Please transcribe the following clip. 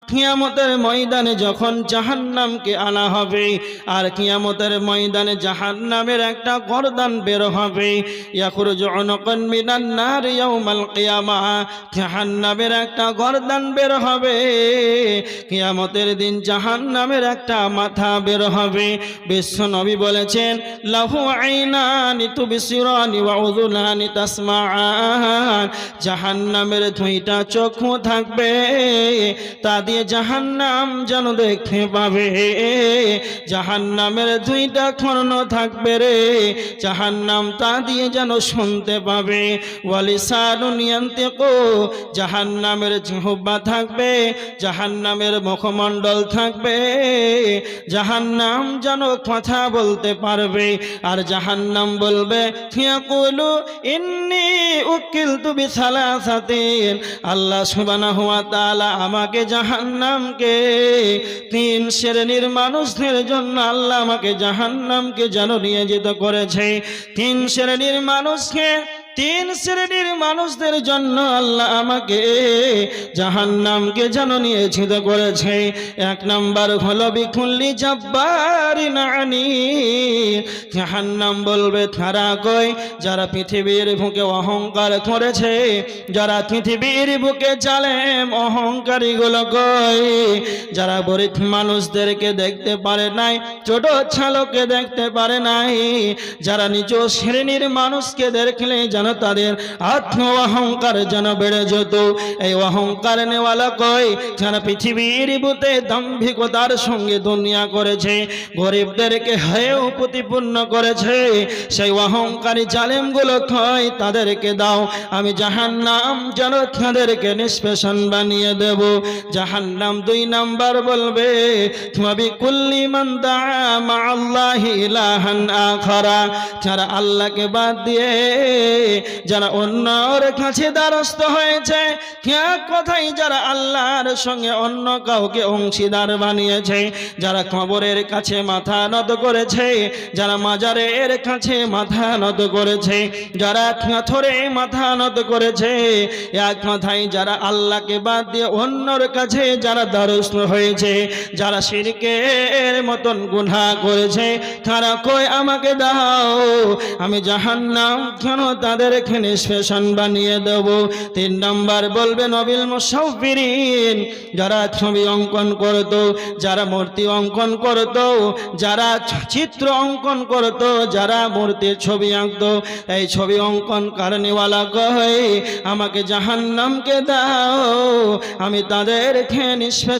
কিয়ামতের ময়দানে যখন জাহান্নামকে আনা হবে আর কিয়ামতের ময়দানে জাহান্নামের একটা গর্দান বের হবে, ইয়াখরুজু উনকুন মিনান নার ইয়াউমাল কিয়ামাহ, জাহান্নামের একটা গর্দান বের হবে। কিয়ামতের দিন জাহান্নামের একটা মাথা বের হবে। বিশ্ব নবী বলেছেন, লাহু আইনানি তুবসিরানি ওয়া উযুনানি তাসমাআন, জাহান্নামের দুইটা চক্ষু থাকবে, তা দিয়ে জাহান্নাম যেন দেখতে পাবে। জাহান্নামের দুইটা কর্ণ থাকবে রে, জাহান্নাম তা দিয়ে যেন শুনতে পাবে। ওয়ালিসানুন ইয়ানতিকু, জাহান্নামের জিহ্বা থাকবে, জাহান্নামের মুখমণ্ডল থাকবে, জাহান্নাম যেন কথা বলতে পারবে। আর জাহান্নাম বলবে, ইয়াকুলু ইন্নী উকিলতু বিসালাসাতিন, আল্লাহ সুবহানাহু ওয়া তাআলা আমাকে জাহান্নামকে তিন শ্রেণীর মানুষদের জন্য আল্লাহ আমাকে জাহান্নামকে যেন নিয়োজিত করেছে। তিন শ্রেণীর মানুষকে, তিন শ্রেণীর মানুষদের জন্য আল্লাহ আমাকে জাহান্নামকে যেন নিয়োজিত করেছে। এক নাম্বার হলো বিকুল্লি জাব্বারিন আনীদ, জাহান্নাম বলবে তারা কই, যারা পৃথিবীর বুকে অহংকার করেছে, যারা পৃথিবীর বুকে জালেম অহংকারী গুলো কই, যারা গরিব মানুষদেরকে দেখতে পারে নাই, ছোট ছালকে দেখতে পারে নাই, যারা নিজ শ্রেণীর মানুষকে দেখলে যেন তাদের আত্ম অহংকার যেন বেড়ে যেত। এই অহংকার নেওয়ালা কই, যারা পৃথিবীর বুতে দাম্ভিকতার সঙ্গে দুনিয়া করেছে, গরিবদেরকে হেয় প্রতিপূর্ণ করেছে, সেই অহংকারী জালেমগুলো কই, তাদেরকে দাও, আমি জাহান্নাম যেন তাদেরকে নিষ্পেষণ বানিয়ে দেব। জাহান্নাম দুই নাম্বার বলবে, তুমি কুল্লি মান দাআ মাআল্লাহি ইলাহান আখারা, যারা আল্লাহকে বাদ দিয়ে যারা অন্যর কাছে দ্বারস্থ হয়েছে, এক কথাই যারা আল্লাহর সঙ্গে অন্য কাউকে অংশীদার বানিয়েছে, যারা কবরের কাছে মাথা নত করেছে, যারা মাজারের কাছে মাথা নত করেছে, যারা পাথরে মাথা নত করেছে, এক কথাই যারা আল্লাহকে বাদ দিয়ে অন্যর কাছে যারা দ্বারস্থ হয়েছে, যারা শিরকের মতন গুনাহ করেছে, তারা কই আমাকে দাও, আমি জাহান্নাম কেন তাদেরকে নিষ্পেষণ বানিয়ে দেব। তিন নাম্বার বলবে নবিল মুসাফিরিন, যারা ছবি অঙ্কন করত, যারা মূর্তি অঙ্কন করত, যারা চিত্র অঙ্কন করত, যারা মূর্তির ছবি আঁকত, এই ছবি অঙ্কন কারণেওয়ালা কয় আমাকে জাহান্নামকে দাও, আমি তাদেরকে নিষ্পেষণ